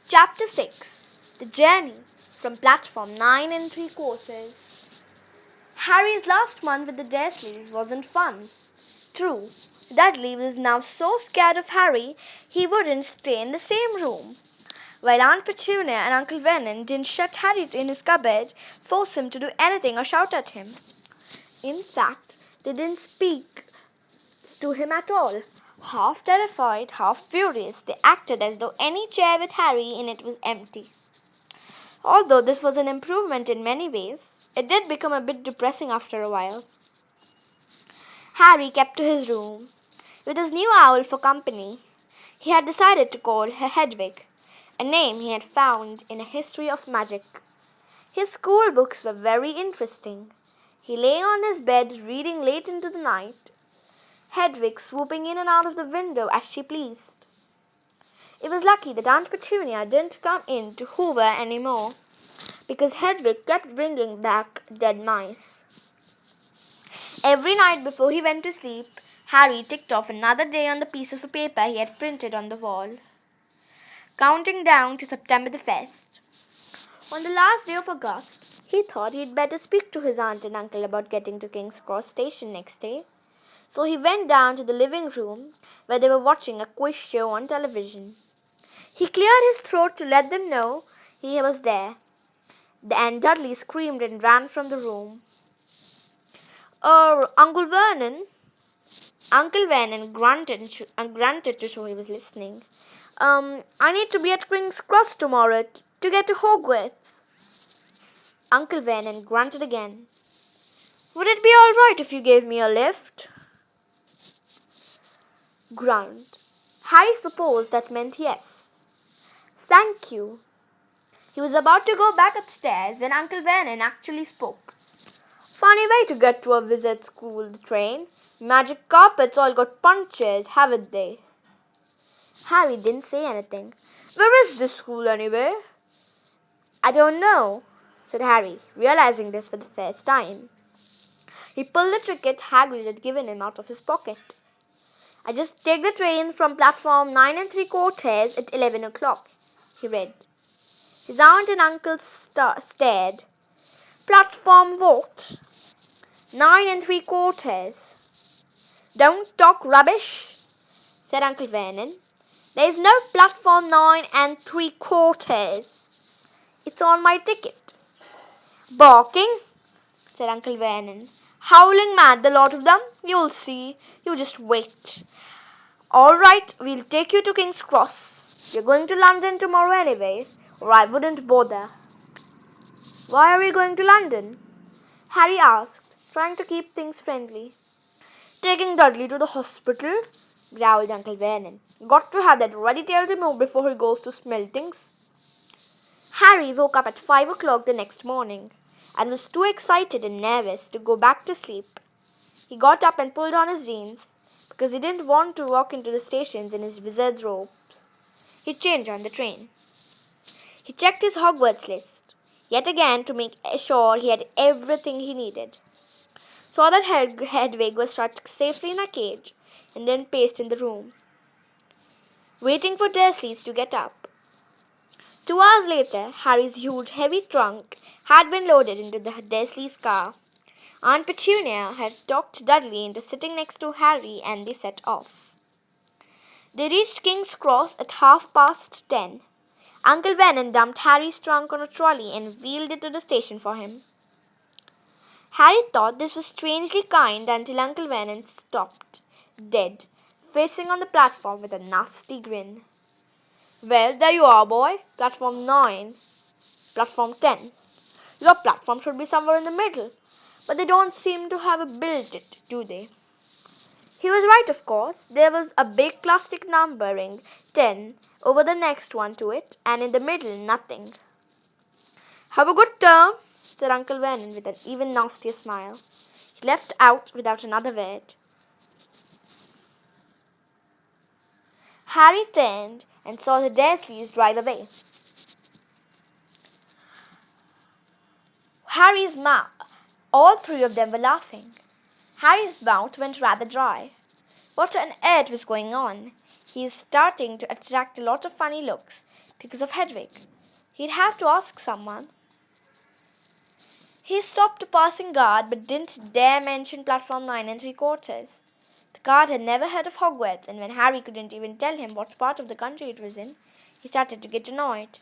Chapter 6. The Journey from Platform 9 and 3 Quarters. Harry's last month with the Dursleys wasn't fun. True, Dudley was now so scared of Harry he wouldn't stay in the same room. While Aunt Petunia and Uncle Vernon didn't shut Harry in his cupboard, force him to do anything or shout at him. In fact, they didn't speak to him at all. Half terrified, half furious, they acted as though any chair with Harry in it was empty. Although this was an improvement in many ways, it did become a bit depressing after a while. Harry kept to his room. With his new owl for company, he had decided to call her Hedwig, a name he had found in a history of magic. His school books were very interesting. He lay on his bed reading late into the night, Hedwig swooping in and out of the window as she pleased. It was lucky that Aunt Petunia didn't come in to hoover any more, because Hedwig kept bringing back dead mice. Every night before he went to sleep, Harry ticked off another day on the piece of paper he had printed on the wall, counting down to September the 1st. On the last day of August, he thought he'd better speak to his aunt and uncle about getting to King's Cross Station next day. So he went down to the living room where they were watching a quiz show on television. He cleared his throat to let them know he was there. And Dudley screamed and ran from the room. Uncle Vernon? Uncle Vernon grunted to show he was listening. I need to be at King's Cross tomorrow to get to Hogwarts. Uncle Vernon grunted again. Would it be all right if you gave me a lift? Grunt. Harry supposed that meant yes. Thank you. He was about to go back upstairs when Uncle Vernon actually spoke. Funny way to get to a wizard school train. Magic carpets all got punctures, haven't they? Harry didn't say anything. Where is this school anyway? I don't know, said Harry, realizing this for the first time. He pulled the ticket Hagrid had given him out of his pocket. I just take the train from platform 9 and 3 quarters at 11 o'clock, he read. His aunt and uncle stared. Platform what? 9 and 3 quarters. Don't talk rubbish, said Uncle Vernon. There is no platform 9 and 3 quarters. It's on my ticket. Barking, said Uncle Vernon. Howling mad, the lot of them. You'll see. You just wait. All right, we'll take you to King's Cross. We're going to London tomorrow anyway, or I wouldn't bother. Why are we going to London? Harry asked, trying to keep things friendly. Taking Dudley to the hospital, growled Uncle Vernon. Got to have that ruddy tail removed before he goes to Smeltings. Harry woke up at 5 o'clock the next morning and was too excited and nervous to go back to sleep. He got up and pulled on his jeans because he didn't want to walk into the stations in his wizard's robes. He changed on the train. He checked his Hogwarts list, yet again to make sure he had everything he needed. Saw that Hedwig was shut safely in a cage, and then paced in the room, waiting for Dursleys to get up. 2 hours later, Harry's huge, heavy trunk had been loaded into the Dursleys' car. Aunt Petunia had talked Dudley into sitting next to Harry, and they set off. They reached King's Cross at 10:30. Uncle Vernon dumped Harry's trunk on a trolley and wheeled it to the station for him. Harry thought this was strangely kind until Uncle Vernon stopped, dead, facing on the platform with a nasty grin. Well, there you are, boy. Platform 9. Platform 10. Your platform should be somewhere in the middle, but they don't seem to have built it, do they? He was right, of course. There was a big plastic numbering 10 over the next one to it, and in the middle, nothing. Have a good term, said Uncle Vernon with an even nastier smile. He left out without another word. Harry turned and saw the Dursleys drive away. All 3 of them were laughing. Harry's mouth went rather dry. What on earth was going on? He is starting to attract a lot of funny looks because of Hedwig. He'd have to ask someone. He stopped a passing guard but didn't dare mention platform 9 3/4. The guard had never heard of Hogwarts, and when Harry couldn't even tell him what part of the country it was in, he started to get annoyed,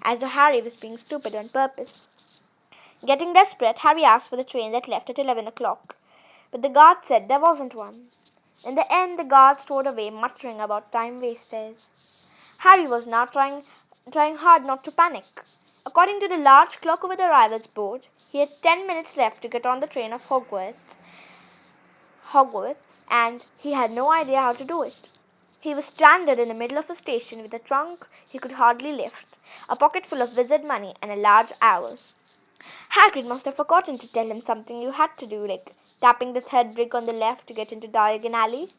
as though Harry was being stupid on purpose. Getting desperate, Harry asked for the train that left at 11 o'clock, but the guard said there wasn't one. In the end, the guard strode away, muttering about time wasters. Harry was now trying hard not to panic. According to the large clock over the arrivals board, he had 10 minutes left to get on the train of Hogwarts, and he had no idea how to do it. He was stranded in the middle of a station with a trunk he could hardly lift, a pocket full of wizard money, and a large owl. Hagrid must have forgotten to tell him something you had to do, like tapping the third brick on the left to get into Diagon Alley.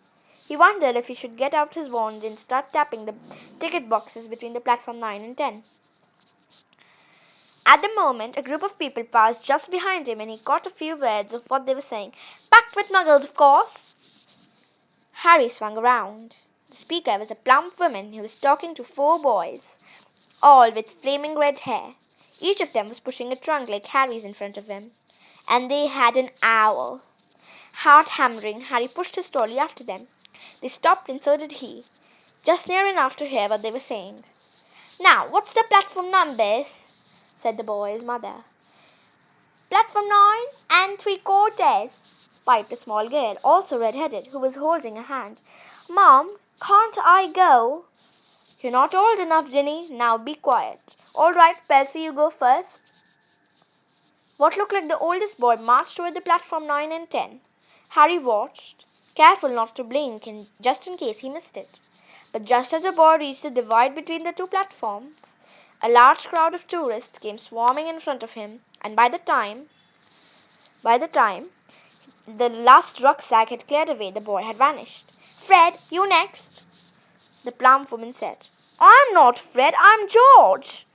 He wondered if he should get out his wand and start tapping the ticket boxes between the platform 9 and 10. At the moment, a group of people passed just behind him and he caught a few words of what they were saying. Packed with muggles, of course. Harry swung around. The speaker was a plump woman who was talking to 4 boys, all with flaming red hair. Each of them was pushing a trunk like Harry's in front of him, and they had an owl. Heart hammering, Harry pushed his trolley after them. They stopped and so did he, just near enough to hear what they were saying. Now, what's the platform numbers? Said the boy's mother. Platform 9 3/4, piped a small girl, also red-headed, who was holding a hand. Mom, can't I go? You're not old enough, Ginny. Now be quiet. All right, Percy, you go first. What looked like the oldest boy marched toward the platform 9 and 10. Harry watched, careful not to blink just in case he missed it. But just as the boy reached the divide between the 2 platforms, a large crowd of tourists came swarming in front of him, and by the time the last rucksack had cleared away, the boy had vanished. Fred, you next, the plump woman said. I'm not Fred, I'm George,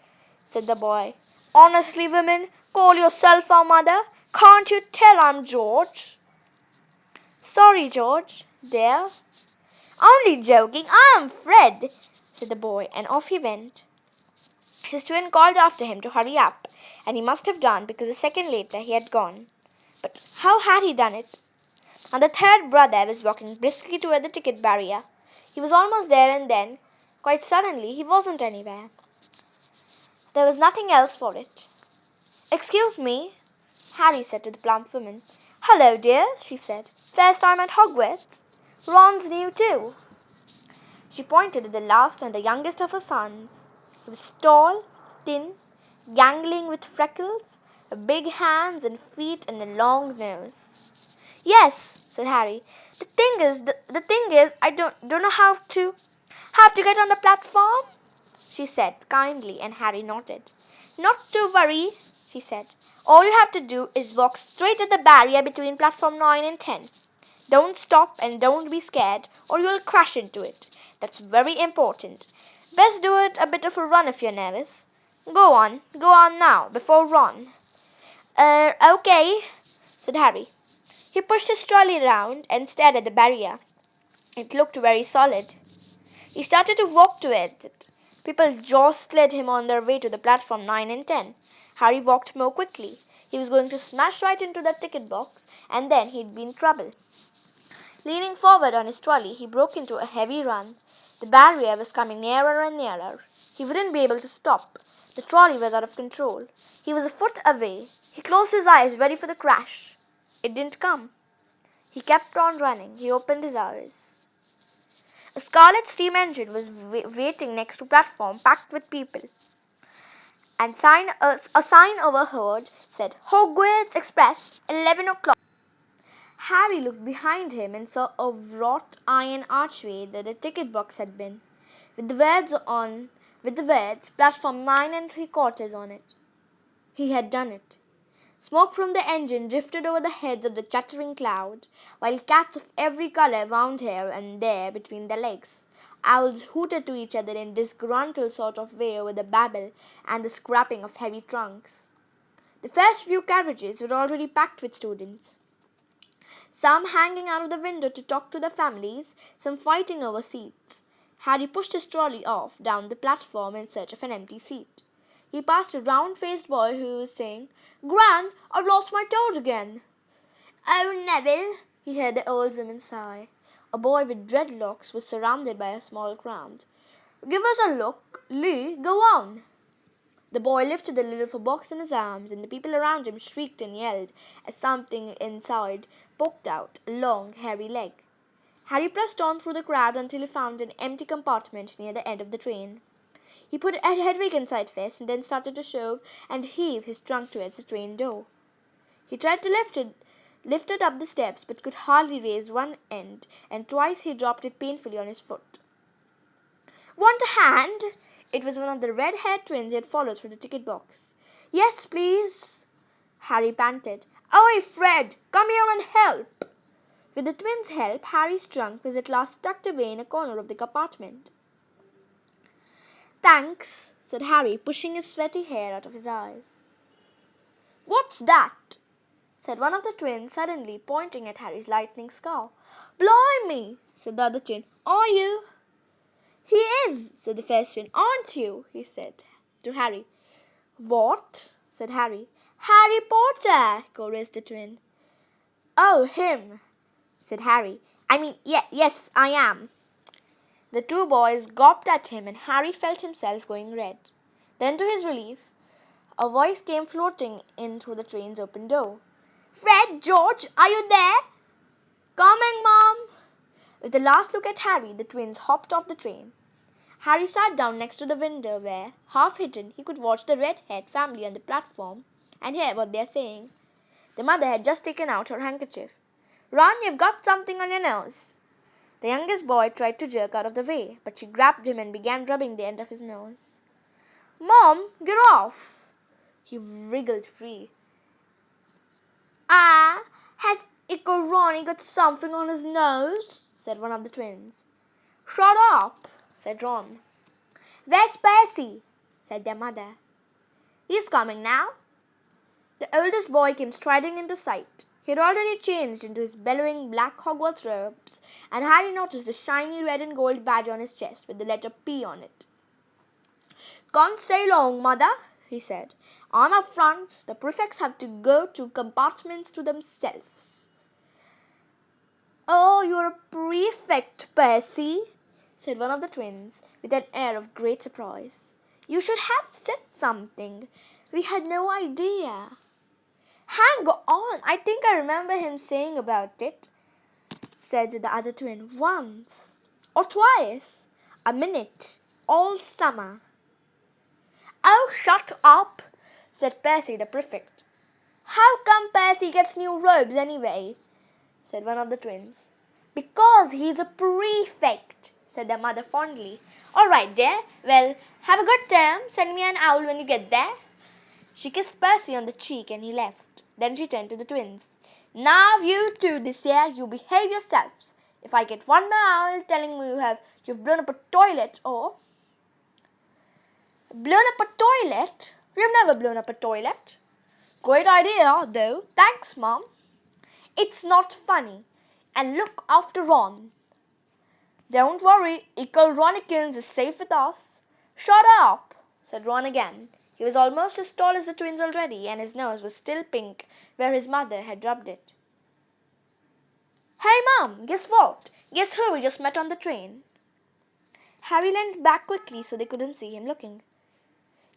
said the boy. Honestly, women, call yourself our mother. Can't you tell I'm George? Sorry, George, dear. Only joking, I'm Fred, said the boy, and off he went. His twin called after him to hurry up, and he must have done because a second later he had gone. But how had he done it? Now the third brother was walking briskly toward the ticket barrier. He was almost there, and then, quite suddenly, he wasn't anywhere. There was nothing else for it. Excuse me, Harry said to the plump woman. Hello, dear, she said. First time at Hogwarts? Ron's new too. She pointed at the last and the youngest of her sons. He was tall, thin, gangling with freckles, big hands and feet and a long nose. Yes, said Harry. The thing is, I don't know how to get on the platform, she said kindly, and Harry nodded. Not to worry, she said. All you have to do is walk straight at the barrier between platform 9 and 10. Don't stop and don't be scared, or you'll crash into it. That's very important. Best do it a bit of a run if you're nervous. Go on now, before Ron. Okay, said Harry. He pushed his trolley round and stared at the barrier. It looked very solid. He started to walk towards it. People jostled him on their way to the platform 9 and 10. Harry walked more quickly. He was going to smash right into that ticket box, and then he'd be in trouble. Leaning forward on his trolley, he broke into a heavy run. The barrier was coming nearer and nearer. He wouldn't be able to stop. The trolley was out of control. He was a foot away. He closed his eyes, ready for the crash. It didn't come. He kept on running. He opened his eyes. A scarlet steam engine was waiting next to a platform packed with people. And a sign overhead said, Hogwarts Express, 11 o'clock. Harry looked behind him and saw a wrought iron archway that the ticket box had been, with the words platform 9 3/4 on it. He had done it. Smoke from the engine drifted over the heads of the chattering crowd, while cats of every color wound here and there between their legs. Owls hooted to each other in disgruntled sort of way over the babble and the scrapping of heavy trunks. The first few carriages were already packed with students, some hanging out of the window to talk to their families, some fighting over seats. Harry pushed his trolley off down the platform in search of an empty seat. He passed a round-faced boy who was saying, "Gran, I've lost my toad again." "Oh, Neville," he heard the old woman sigh. A boy with dreadlocks was surrounded by a small crowd. "Give us a look. Lee, go on." The boy lifted the lid of a box in his arms, and the people around him shrieked and yelled as something inside poked out a long, hairy leg. Harry pressed on through the crowd until he found an empty compartment near the end of the train. He put Hedwig inside first and then started to shove and heave his trunk towards the train door. He tried to lift it up the steps but could hardly raise one end, and twice he dropped it painfully on his foot. "Want a hand?" It was one of the red-haired twins he had followed through the ticket box. "Yes, please," Harry panted. "Oi, Fred, come here and help." With the twins' help, Harry's trunk was at last tucked away in a corner of the compartment. "Thanks," said Harry, pushing his sweaty hair out of his eyes. "What's that?" said one of the twins suddenly, pointing at Harry's lightning scar. "Blimey," said the other twin. "Are you?" "He is," said the first twin. "Aren't you?" he said to Harry. "What?" said Harry. "Harry Potter," chorused the twin. "Oh, him," said Harry. Yes, I am." The two boys gawped at him, and Harry felt himself going red. Then, to his relief, a voice came floating in through the train's open door. "Fred, George, are you there?" "Coming, Mom." With a last look at Harry, the twins hopped off the train. Harry sat down next to the window where, half hidden, he could watch the red-haired family on the platform and hear what they are saying. The mother had just taken out her handkerchief. "Ron, you've got something on your nose." The youngest boy tried to jerk out of the way, but she grabbed him and began rubbing the end of his nose. "Mom, get off." He wriggled free. "Ah, has Ickle Ronnie got something on his nose?" said one of the twins. "Shut up," said Ron. "Where's Percy?" said their mother. "He's coming now." The oldest boy came striding into sight. He had already changed into his bellowing black Hogwarts robes, and Harry noticed a shiny red and gold badge on his chest with the letter P on it. "Can't stay long, Mother," he said. "I'm up front. The prefects have to go to compartments to themselves." "Oh, you're a prefect, Percy," said one of the twins, with an air of great surprise. "You should have said something. We had no idea." "Hang on, I think I remember him saying about it," said the other twin. "Once or twice. A minute. All summer." "Oh, shut up," said Percy the prefect. "How come Percy gets new robes anyway?" said one of the twins. "Because he's a prefect," said their mother fondly. "All right, dear. Well, have a good term. Send me an owl when you get there." She kissed Percy on the cheek and he left. Then she turned to the twins. "Now you two this year, you behave yourselves. If I get one more owl telling me you've blown up a toilet or..." "Blown up a toilet? We've never blown up a toilet." "Great idea, though. Thanks, Mom." "It's not funny. And look after Ron." "Don't worry, Ickle Ronikins is safe with us." "Shut up," said Ron again. He was almost as tall as the twins already, and his nose was still pink where his mother had rubbed it. "Hey, Mom, guess what? Guess who we just met on the train?" Harry leaned back quickly so they couldn't see him looking.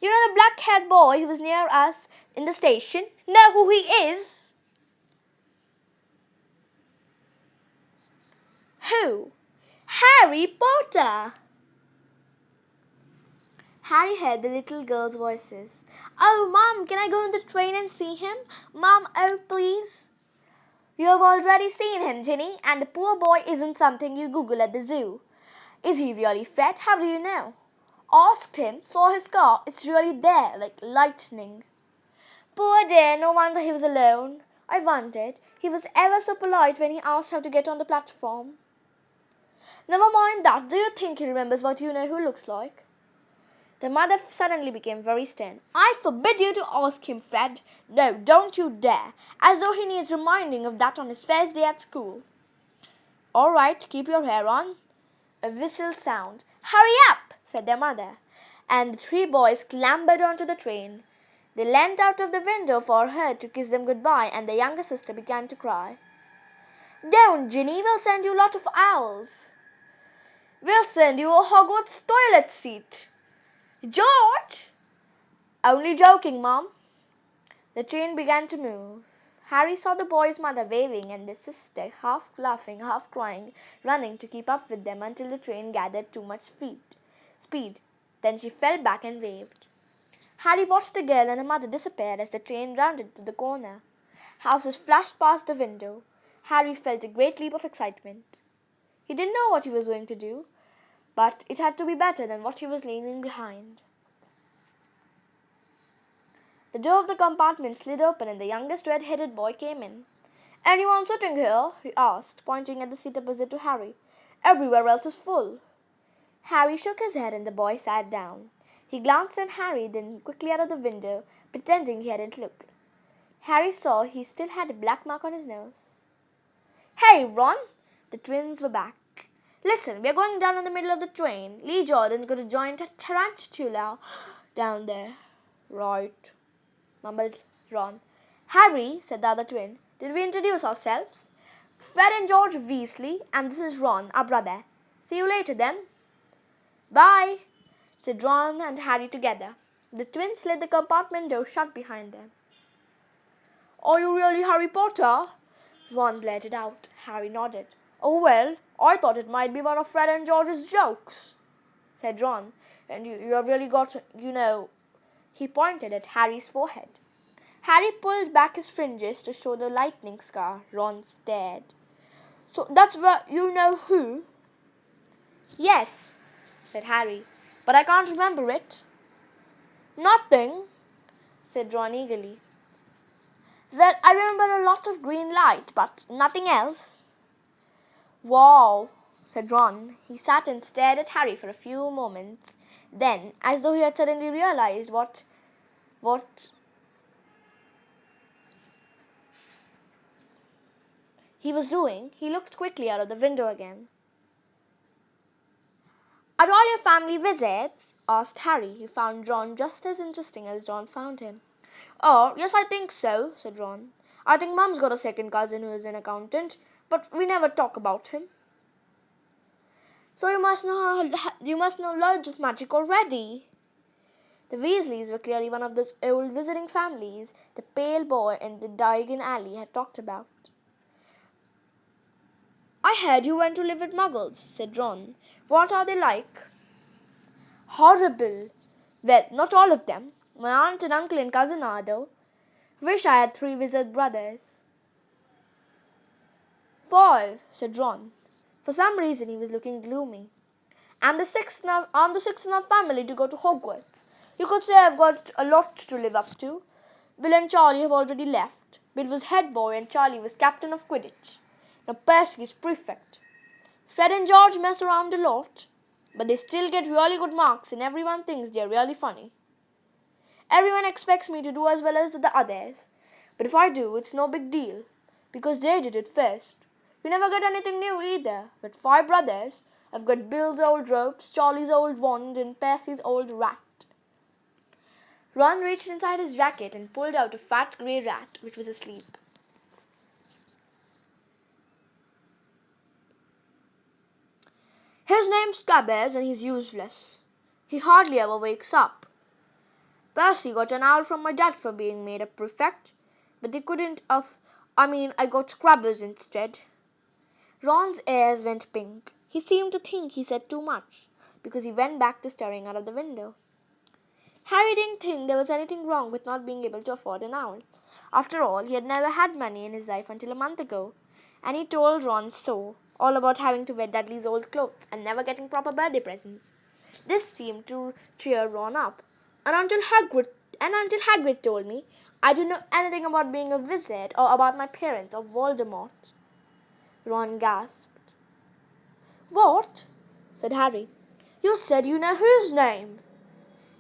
"You know the black-haired boy who was near us in the station? Know who he is?" "Who?" "Harry Potter." Harry heard the little girls' voices. "Oh, Mom, can I go on the train and see him? Mom, oh, please." "You have already seen him, Ginny, and the poor boy isn't something you Google at the zoo." "Is he really, Fred? How do you know?" "Asked him. Saw his car. It's really there, like lightning." "Poor dear, no wonder he was alone. I wondered. He was ever so polite when he asked how to get on the platform." "Never mind that. Do you think he remembers what you know who looks like?" The mother suddenly became very stern. "I forbid you to ask him, Fred. No, don't you dare. As though he needs reminding of that on his first day at school." "All right, keep your hair on." A whistle sound. Hurry up, said their mother, and the three boys clambered onto the train. They leant out of the window for her to kiss them goodbye, and the younger sister began to cry. Don't, Ginny, we'll send you a lot of owls. We'll send you a Hogwarts toilet seat. George! Only joking, Mom. The train began to move. Harry saw the boy's mother waving and the sister, half laughing, half crying, running to keep up with them until the train gathered too much speed. Then she fell back and waved. Harry watched the girl and her mother disappear as the train rounded to the corner. Houses flashed past the window. Harry felt a great leap of excitement. He didn't know what he was going to do, but it had to be better than what he was leaving behind. The door of the compartment slid open and the youngest red-headed boy came in. Anyone sitting here? He asked, pointing at the seat opposite to Harry. Everywhere else is full. Harry shook his head and the boy sat down. He glanced at Harry, then quickly out of the window, pretending he hadn't looked. Harry saw he still had a black mark on his nose. Hey, Ron! The twins were back. Listen, we're going down in the middle of the train. Lee Jordan's going to join Tarantula down there. Right, mumbled Ron. Harry, said the other twin, did we introduce ourselves? Fred and George Weasley, and this is Ron, our brother. See you later then. Bye, said Ron and Harry together. The twins slid the compartment door shut behind them. Are you really Harry Potter? Ron blurted out. Harry nodded. Oh, well, I thought it might be one of Fred and George's jokes, said Ron. And you have really got, He pointed at Harry's forehead. Harry pulled back his fringes to show the lightning scar. Ron stared. So that's where you know who? Yes, said Harry, but I can't remember it. Nothing, said Ron eagerly. Well, I remember a lot of green light, but nothing else. Wow, said Ron. He sat and stared at Harry for a few moments. Then, as though he had suddenly realized what he was doing, he looked quickly out of the window again. Are all your family wizards? Asked Harry. He found Ron just as interesting as Ron found him. Oh, yes, I think so, said Ron. I think Mum's got a second cousin who is an accountant, but we never talk about him. So you must know loads of magic already. The Weasleys were clearly one of those old visiting families the pale boy in the Diagon Alley had talked about. I heard you went to live with Muggles, said Ron. What are they like? Horrible. Well, not all of them. My aunt and uncle and cousin are, though. Wish I had 3 wizard brothers. 5, said Ron. For some reason he was looking gloomy. I'm the sixth in our family to go to Hogwarts. You could say I've got a lot to live up to. Bill and Charlie have already left. Bill was head boy and Charlie was captain of Quidditch. Now Percy is prefect. Fred and George mess around a lot, but they still get really good marks and everyone thinks they're really funny. Everyone expects me to do as well as the others, but if I do, it's no big deal, because they did it first. We never get anything new either. With 5 brothers, I've got Bill's old ropes, Charlie's old wand, and Percy's old rat. Ron reached inside his jacket and pulled out a fat grey rat, which was asleep. His name's Scabbers and he's useless. He hardly ever wakes up. Percy got an owl from my dad for being made a prefect, but they couldn't I got Scrubbers instead. Ron's ears went pink. He seemed to think he said too much, because he went back to staring out of the window. Harry didn't think there was anything wrong with not being able to afford an owl. After all, he had never had money in his life until a month ago, and he told Ron so, all about having to wear Dudley's old clothes and never getting proper birthday presents. This seemed to cheer Ron up, and until Hagrid told me, I didn't know anything about being a wizard or about my parents or Voldemort. Ron gasped. What? Said Harry. You said you know whose name?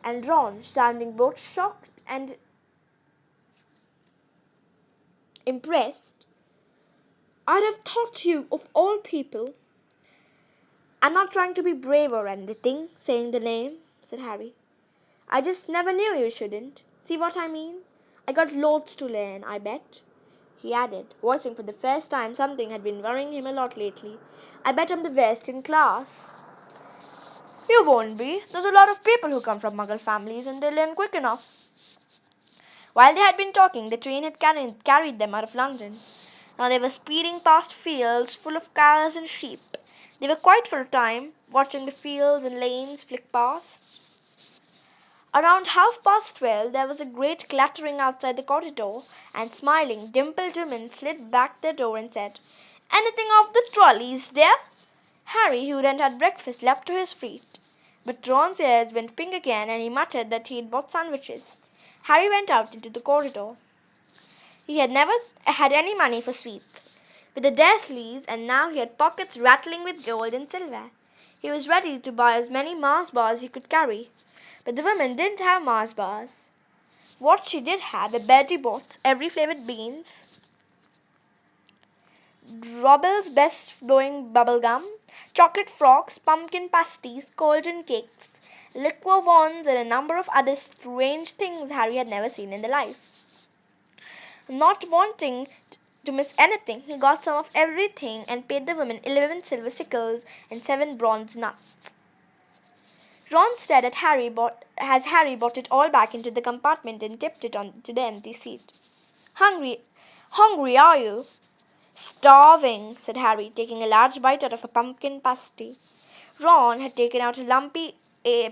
And Ron, sounding both shocked and impressed. I'd have thought you, of all people. I'm not trying to be brave or anything, saying the name, said Harry. I just never knew you shouldn't. See what I mean? I got loads to learn, I bet. He added, voicing for the first time something had been worrying him a lot lately. I bet I'm the best in class. You won't be. There's a lot of people who come from Muggle families and they learn quick enough. While they had been talking, the train had carried them out of London. Now they were speeding past fields full of cows and sheep. They were quiet for a time, watching the fields and lanes flick past. Around 12:30, there was a great clattering outside the corridor, and smiling, dimpled women slid back their door and said, Anything off the trolleys, dear? Harry, who hadn't had breakfast, leapt to his feet. But Ron's ears went pink again, and he muttered that he had bought sandwiches. Harry went out into the corridor. He had never had any money for sweets, with the Dursleys, and now he had pockets rattling with gold and silver. He was ready to buy as many Mars bars as he could carry. But the woman didn't have Mars bars. What she did have were Bertie Bott's every flavoured beans, Robble's best blowing bubble gum, chocolate frogs, pumpkin pasties, cauldron cakes, liqueur wands, and a number of other strange things Harry had never seen in his life. Not wanting to miss anything, he got some of everything and paid the woman 11 silver sickles and 7 bronze nuts. Ron stared at Harry as Harry brought it all back into the compartment and tipped it onto the empty seat. Hungry, are you? Starving, said Harry, taking a large bite out of a pumpkin pasty. Ron had taken out a lumpy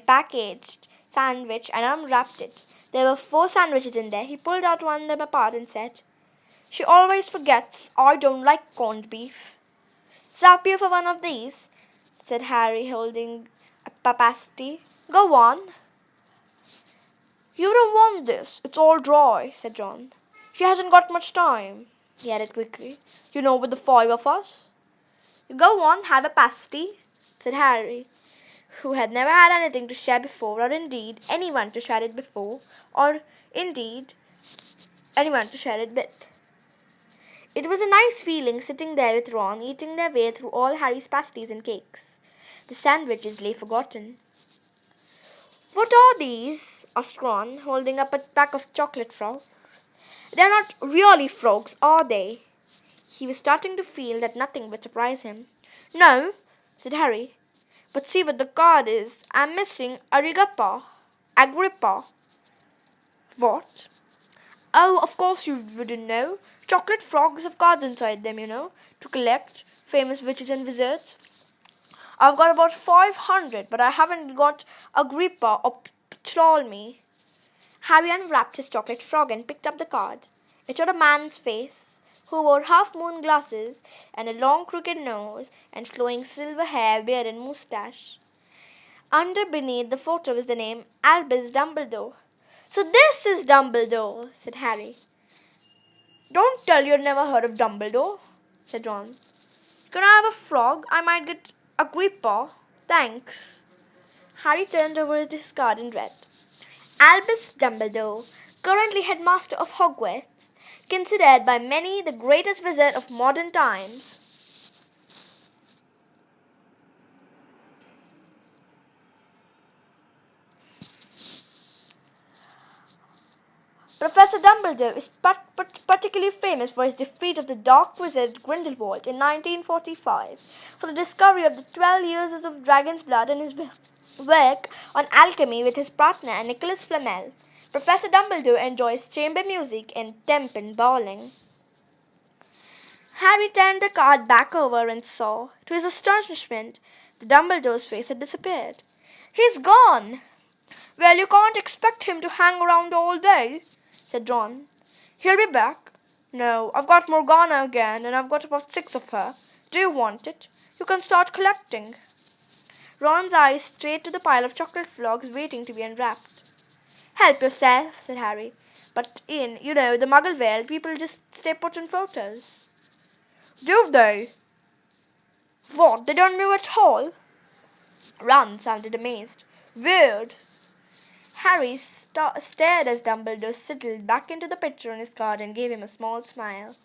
packaged sandwich and unwrapped it. There were 4 sandwiches in there. He pulled out one of them apart and said, She always forgets I don't like corned beef. Slap you for one of these, said Harry, holding a pasty. Go on. You don't want this. It's all dry, said Ron. She hasn't got much time, he added quickly. You know, with the 5 of us. Go on, have a pasty, said Harry, who had never had anything to share before, or indeed anyone to share it before, or indeed anyone to share it with. It was a nice feeling sitting there with Ron, eating their way through all Harry's pasties and cakes. The sandwiches lay forgotten. What are these? Asked Ron, holding up a pack of chocolate frogs. They're not really frogs, are they? He was starting to feel that nothing would surprise him. No, said Harry. But see what the card is. I'm missing Agrippa. What? Oh, of course you wouldn't know. Chocolate frogs have cards inside them, to collect famous witches and wizards. I've got about 500, but I haven't got Agrippa or Ptolemy. Harry unwrapped his chocolate frog and picked up the card. It showed a man's face, who wore half-moon glasses and a long crooked nose and flowing silver hair, beard and moustache. Beneath the photo was the name Albus Dumbledore. So this is Dumbledore, said Harry. Don't tell you've never heard of Dumbledore, said Ron. Can I have a frog? I might get Agrippa. Thanks. Harry turned over his card and read. Albus Dumbledore, currently headmaster of Hogwarts, considered by many the greatest wizard of modern times. Professor Dumbledore is particularly famous for his defeat of the Dark Wizard Grindelwald in 1945, for the discovery of the 12 years of dragon's blood, and his work on alchemy with his partner Nicholas Flamel. Professor Dumbledore enjoys chamber music and temple bowling. Harry turned the card back over and saw, to his astonishment, that Dumbledore's face had disappeared. He's gone! Well, you can't expect him to hang around all day, said Ron. He'll be back. No, I've got Morgana again, and I've got about 6 of her. Do you want it? You can start collecting. Ron's eyes strayed to the pile of chocolate frogs waiting to be unwrapped. Help yourself, said Harry. But in, the Muggle world, people just stay put in photos. Do they? What, they don't move at all? Ron sounded amazed. Weird. Harry stared as Dumbledore settled back into the picture on his card and gave him a small smile.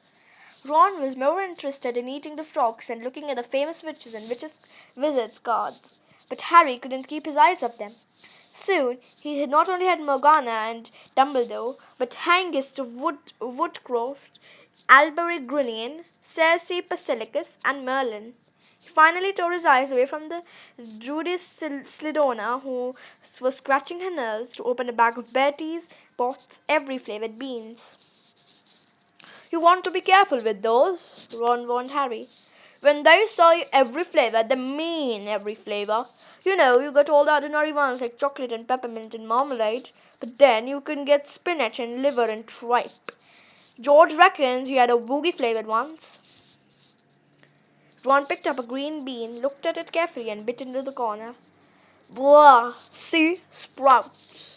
Ron was more interested in eating the frogs and looking at the famous witches and wizards' cards, but Harry couldn't keep his eyes off them. Soon he had not only had Morgana and Dumbledore, but Hengist of Woodcroft, Alberic Grunion, Cersei Basilicus, and Merlin. He finally tore his eyes away from the Druidess Slidona, who was scratching her nerves, to open a bag of Bertie's Bot's every flavoured beans. "You want to be careful with those," Ron warned Harry. "When they say every flavour, they mean every flavour. You know, you get all the ordinary ones like chocolate and peppermint and marmalade, but then you can get spinach and liver and tripe. George reckons he had a boogie flavoured once." Ron picked up a green bean, looked at it carefully, and bit into the corner. "Blah! See? Sprouts."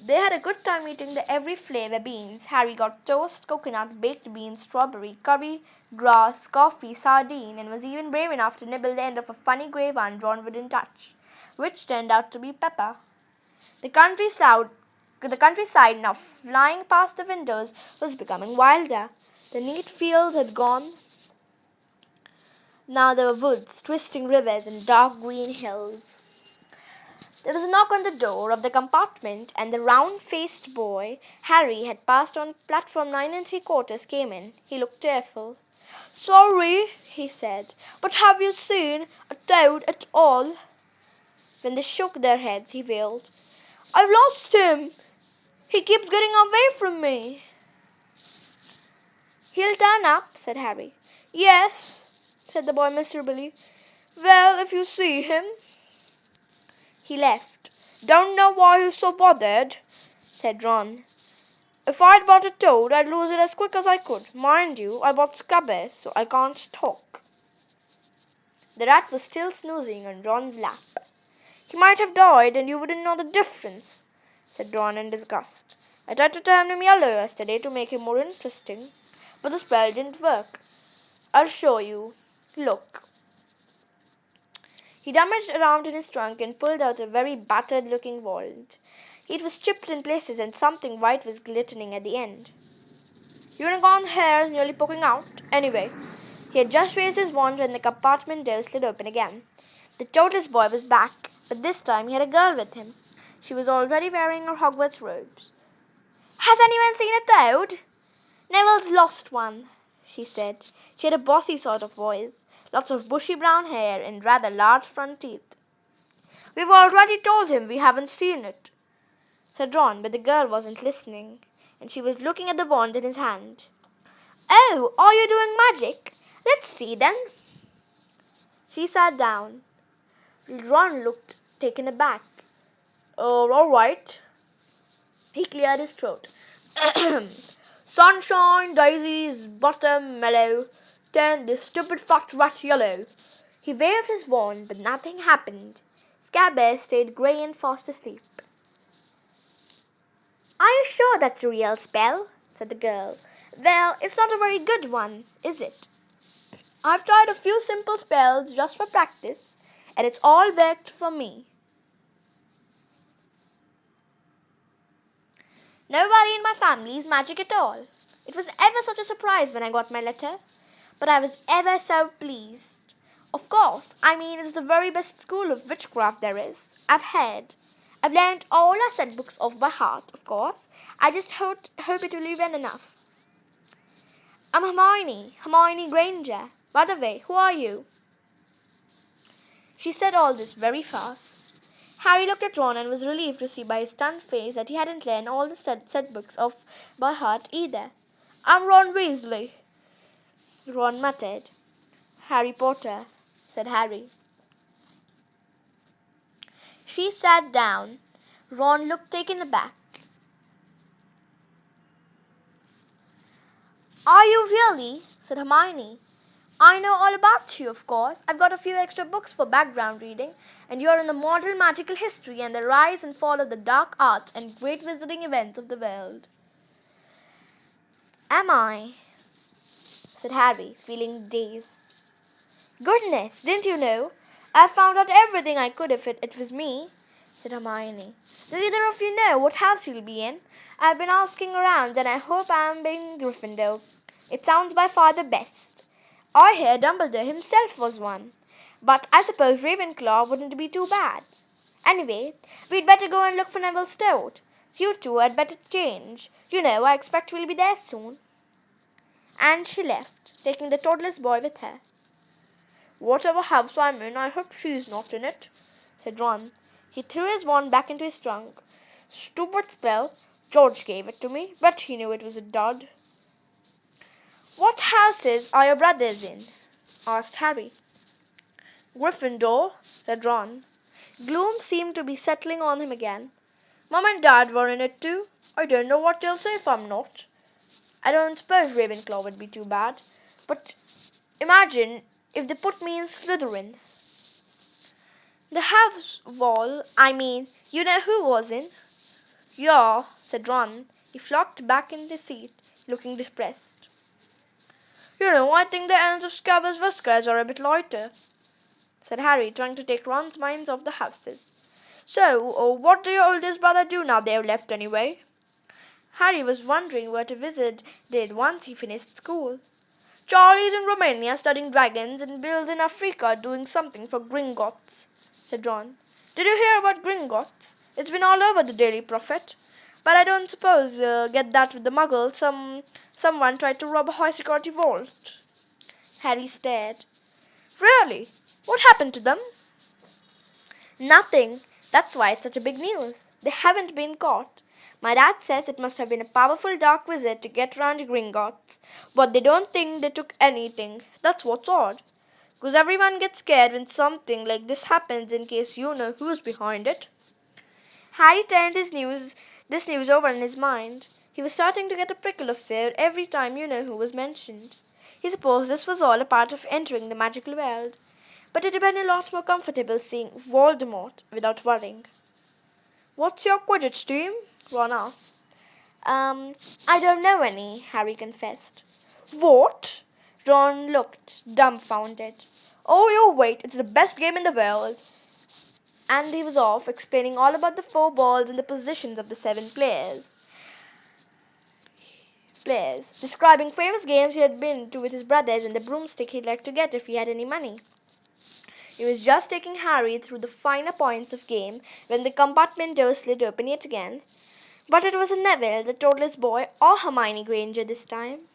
They had a good time eating the every flavour beans. Harry got toast, coconut, baked beans, strawberry, curry, grass, coffee, sardine, and was even brave enough to nibble the end of a funny grey one Ron wouldn't touch, which turned out to be pepper. The countryside, now flying past the windows, was becoming wilder. The neat fields had gone. Now there were woods, twisting rivers, and dark green hills. There was a knock on the door of the compartment, and the round-faced boy Harry had passed on platform 9 3/4 came in. He looked tearful. "Sorry," he said, "but have you seen a toad at all?" When they shook their heads, he wailed, "I've lost him. He keeps getting away from me." "He'll turn up," said Harry. "Yes," said the boy miserably. "Well, if you see him." He left. "Don't know why he's so bothered," said Ron. "If I'd bought a toad, I'd lose it as quick as I could. Mind you, I bought scabbers, so I can't talk." The rat was still snoozing on Ron's lap. "He might have died, and you wouldn't know the difference," said Ron in disgust. "I tried to turn him yellow yesterday to make him more interesting, but the spell didn't work. I'll show you. Look." He rummaged around in his trunk and pulled out a very battered-looking wand. It was chipped in places, and something white was glittering at the end. "Unicorn hair nearly poking out. Anyway," he had just raised his wand when the compartment door slid open again. The tortoise boy was back, but this time he had a girl with him. She was already wearing her Hogwarts robes. "Has anyone seen a toad?" "Neville's lost one," she said. She had a bossy sort of voice, lots of bushy brown hair, and rather large front teeth. "We've already told him we haven't seen it," said Ron, but the girl wasn't listening, and she was looking at the wand in his hand. "Oh, are you doing magic? Let's see then." She sat down. Ron looked taken aback. "Oh, all right." He cleared his throat. "Sunshine, daisies, buttermellow, turn this stupid fat rat yellow." He waved his wand, but nothing happened. Scabbers stayed grey and fast asleep. "Are you sure that's a real spell?" said the girl. "Well, it's not a very good one, is it? I've tried a few simple spells just for practice, and it's all worked for me." "Nobody in my family is magic at all. It was ever such a surprise when I got my letter, but I was ever so pleased. Of course, I mean it's the very best school of witchcraft there is, I've heard. I've learned all our set books off by heart, of course. I just hope it will be well enough. I'm Hermione Granger. By the way, who are you?" She said all this very fast. Harry looked at Ron and was relieved to see by his stunned face that he hadn't learned all the set books off by heart either. "I'm Ron Weasley," Ron muttered. "Harry Potter," said Harry. She sat down. Ron looked taken aback. "Are you really?" said Hermione. "I know all about you, of course. I've got a few extra books for background reading, and you're in the modern magical history and the rise and fall of the dark arts and great wizarding events of the world." "Am I?" said Harry, feeling dazed. "Goodness, didn't you know? I've found out everything I could if it was me," said Hermione. "Do either of you know what house you'll be in? I've been asking around, and I hope I'm being Gryffindor." It sounds by far the best. I hear Dumbledore himself was one. But I suppose Ravenclaw wouldn't be too bad. Anyway, we'd better go and look for Neville's Toad. You two had better change. I expect we'll be there soon. And she left, taking the toadless boy with her. Whatever house I'm in, I hope she's not in it, said Ron. He threw his wand back into his trunk. Stupid spell. George gave it to me, but he knew it was a dud. What houses are your brothers in? Asked Harry. Gryffindor, said Ron. Gloom seemed to be settling on him again. Mum and Dad were in it too. I don't know what they'll say if I'm not. I don't suppose Ravenclaw would be too bad. But imagine if they put me in Slytherin. The house wall, you know who was in? Yeah, said Ron. He flopped back in his seat, looking depressed. I think the ends of Scabbers whiskers are a bit lighter, said Harry, trying to take Ron's minds off the houses. So, what do your oldest brother do now they've left anyway? Harry was wondering what a wizard did once he finished school. Charlie's in Romania studying dragons and Bill's in Africa doing something for Gringotts, said Ron. Did you hear about Gringotts? It's been all over the Daily Prophet. But I don't suppose get that with the muggles. Someone tried to rob a high-security vault. Harry stared. Really? What happened to them? Nothing. That's why it's such a big news. They haven't been caught. My dad says it must have been a powerful dark wizard to get round Gringotts, but they don't think they took anything. That's what's odd. Because everyone gets scared when something like this happens in case you know who's behind it. Harry turned this news over in his mind. He was starting to get a prickle of fear every time who was mentioned. He supposed this was all a part of entering the magical world, but it had been a lot more comfortable seeing Voldemort without worrying. What's your Quidditch team? Ron asked. I don't know any, Harry confessed. What? Ron looked dumbfounded. Oh, you wait, it's the best game in the world. And he was off, explaining all about the 4 balls and the positions of the 7 players, describing famous games he had been to with his brothers and the broomstick he'd like to get if he had any money. He was just taking Harry through the finer points of game when the compartment door slid open yet again. But it wasn't Neville, the toadless boy, or Hermione Granger this time.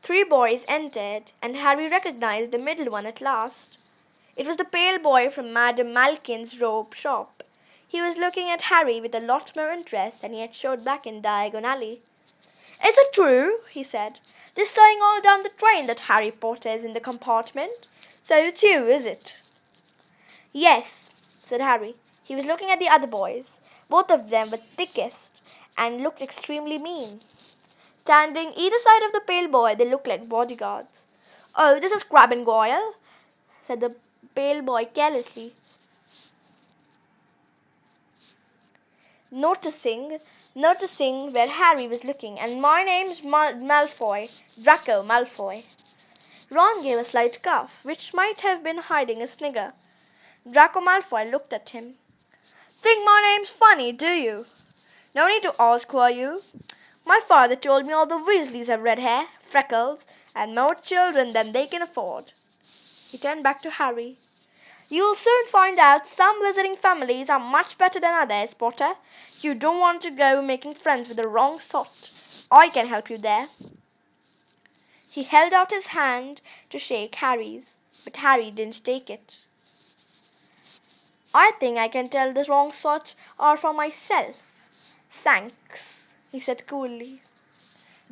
3 boys entered, and Harry recognized the middle one at last. It was the pale boy from Madame Malkin's robe shop. He was looking at Harry with a lot more interest than he had showed back in Diagon Alley. Is it true? He said. They're saying all down the train that Harry Potter is in the compartment. So it's you, is it? Yes, said Harry. He was looking at the other boys. Both of them were thickest and looked extremely mean. Standing either side of the pale boy, they looked like bodyguards. Oh, this is Crabbe and Goyle, said the pale boy carelessly, noticing where Harry was looking. And my name's Malfoy, Draco Malfoy. Ron gave a slight cough, which might have been hiding a snigger. Draco Malfoy looked at him. Think my name's funny, do you? No need to ask who are you. My father told me all the Weasleys have red hair, freckles, and more children than they can afford. He turned back to Harry. You'll soon find out some wizarding families are much better than others, Potter. You don't want to go making friends with the wrong sort. I can help you there. He held out his hand to shake Harry's, but Harry didn't take it. I think I can tell the wrong sort are for myself. Thanks, he said coolly.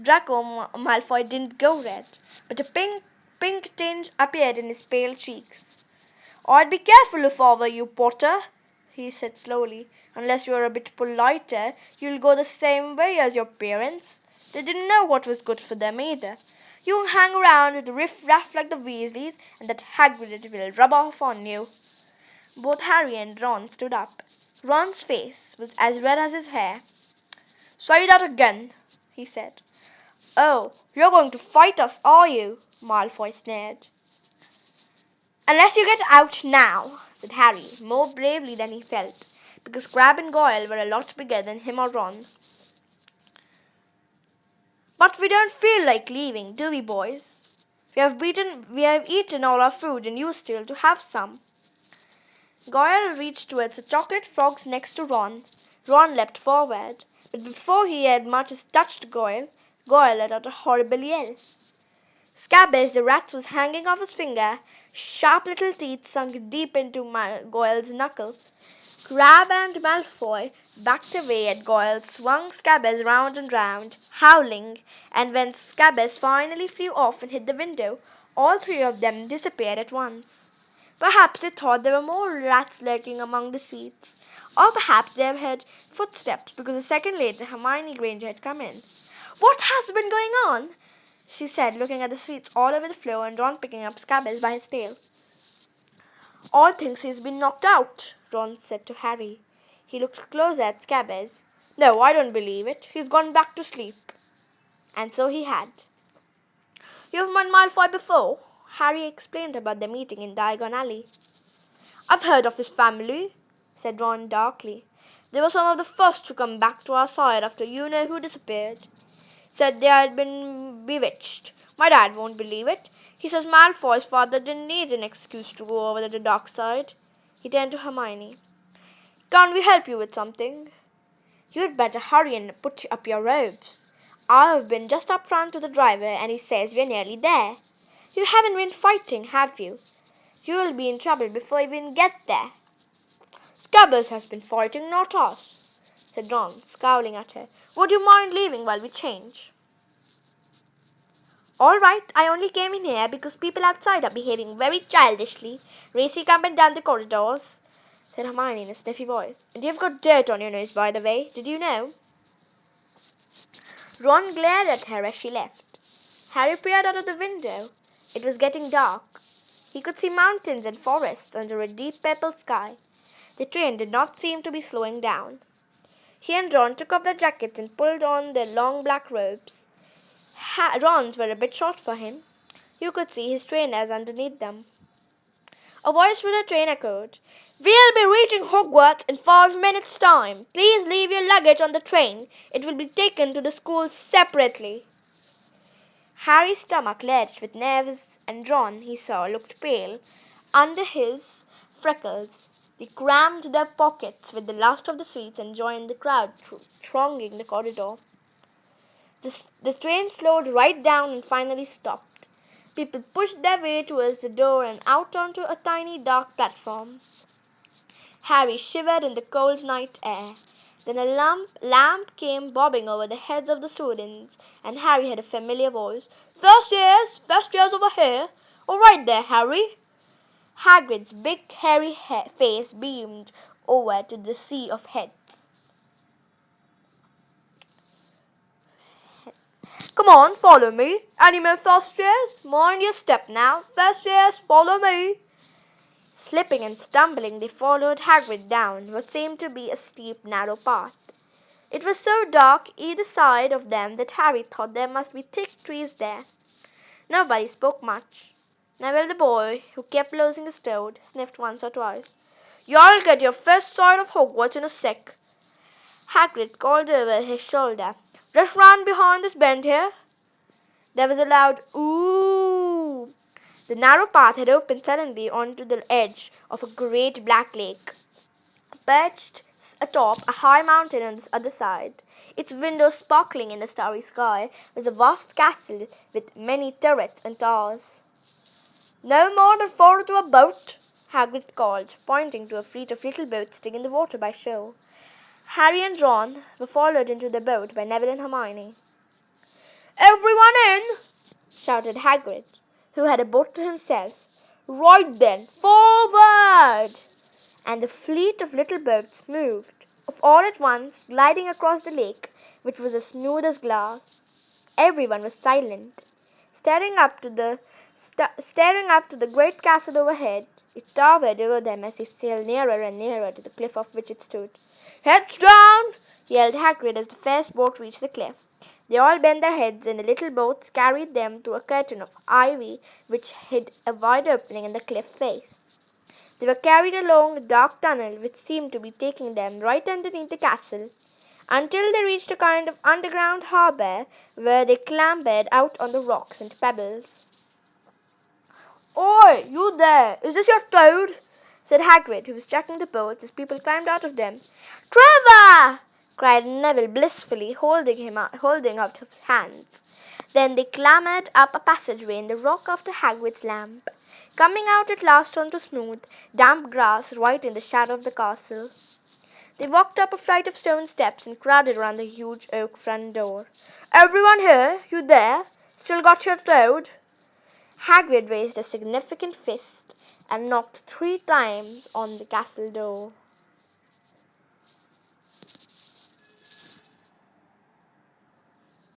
Draco Malfoy didn't go red, but a pink tinge appeared in his pale cheeks. I'd be careful if I were you, Potter, he said slowly. Unless you're a bit politer, you'll go the same way as your parents. They didn't know what was good for them either. You hang around with riff-raff like the Weasleys, and that Hagrid will rub off on you. Both Harry and Ron stood up. Ron's face was as red as his hair. Say that again, he said. Oh, you're going to fight us, are you? Malfoy sneered. Unless you get out now, said Harry, more bravely than he felt, because Crabbe and Goyle were a lot bigger than him or Ron. But we don't feel like leaving, do we, boys? We have eaten all our food and you still to have some. Goyle reached towards the chocolate frogs next to Ron. Ron leapt forward, but before he had much as touched Goyle, Goyle let out a horrible yell. Scabbers the rat was hanging off his finger, sharp little teeth sunk deep into Goyle's knuckle. Crabbe and Malfoy backed away as Goyle swung Scabbers round and round, howling, and when Scabbers finally flew off and hit the window, all three of them disappeared at once. Perhaps they thought there were more rats lurking among the sweets, or perhaps they had heard footsteps because a second later Hermione Granger had come in. "What has been going on?" she said, looking at the sweets all over the floor and Ron picking up Scabbers by his tail. "All thinks he's been knocked out," Ron said to Harry. He looked closer at Scabbers. "No, I don't believe it. He's gone back to sleep." And so he had. "You've met Malfoy before?" Harry explained about the meeting in Diagon Alley. "I've heard of his family," said Ron darkly. "They were some of the first to come back to our side after you-know-who disappeared. Said they had been bewitched. My dad won't believe it. He says Malfoy's father didn't need an excuse to go over to the dark side." He turned to Hermione. "Can't we help you with something?" "You'd better hurry and put up your robes. I've been just up front to the driver and he says we're nearly there. You haven't been fighting, have you? You'll be in trouble before you even get there." "Scabbers has been fighting, not us," said Ron, scowling at her. "Would you mind leaving while we change?" "All right, I only came in here because people outside are behaving very childishly, racing up and down the corridors," said Hermione in a sniffy voice. "And you've got dirt on your nose, by the way. Did you know?" Ron glared at her as she left. Harry peered out of the window. It was getting dark. He could see mountains and forests under a deep purple sky. The train did not seem to be slowing down. He and Ron took off their jackets and pulled on their long black robes. Ron's were a bit short for him. You could see his trainers underneath them. A voice through the train echoed, "We'll be reaching Hogwarts in 5 minutes' time. Please leave your luggage on the train. It will be taken to the school separately." Harry's stomach lurched with nerves, and Ron, he saw, looked pale. Under his freckles, they crammed their pockets with the last of the sweets and joined the crowd thronging the corridor. The train slowed right down and finally stopped. People pushed their way towards the door and out onto a tiny dark platform. Harry shivered in the cold night air. Then a lamp came bobbing over the heads of the students, and Harry heard a familiar voice. First years over here. All right there, Harry." Hagrid's big hairy face beamed over to the sea of heads. "Come on, follow me. Any more first years? Mind your step now. First years, follow me." Slipping and stumbling, they followed Hagrid down what seemed to be a steep, narrow path. It was so dark either side of them that Harry thought there must be thick trees there. Nobody spoke much. Neville the boy, who kept losing his toad, sniffed once or twice. "You'll get your first sight of Hogwarts in a sec." Hagrid called over his shoulder. "Just run behind this bend here." There was a loud "ooh." The narrow path had opened suddenly onto the edge of a great black lake. Perched atop a high mountain on the other side, its windows sparkling in the starry sky, was a vast castle with many turrets and towers. "No more than 4 to a boat," Hagrid called, pointing to a fleet of little boats sitting in the water by shore. Harry and Ron were followed into the boat by Neville and Hermione. "Everyone in!" shouted Hagrid, who had a boat to himself. "Right then, forward!" And the fleet of little boats moved, all at once, gliding across the lake, which was as smooth as glass. Everyone was silent, staring up to the great castle overhead. It towered over them as they sailed nearer and nearer to the cliff of which it stood. "Heads down!" yelled Hagrid as the first boat reached the cliff. They all bent their heads, and the little boats carried them to a curtain of ivy which hid a wide opening in the cliff face. They were carried along a dark tunnel which seemed to be taking them right underneath the castle. until they reached a kind of underground harbour where they clambered out on the rocks and pebbles. "Oi, you there! Is this your toad?" said Hagrid, who was tracking the boats as people climbed out of them. "Trevor!" cried Neville blissfully, holding out his hands. Then they clambered up a passageway in the rock after Hagrid's lamp, coming out at last onto smooth, damp grass right in the shadow of the castle. They walked up a flight of stone steps and crowded around the huge oak front door. "Everyone here? You there? Still got your toad?" Hagrid raised a significant fist and knocked 3 times on the castle door.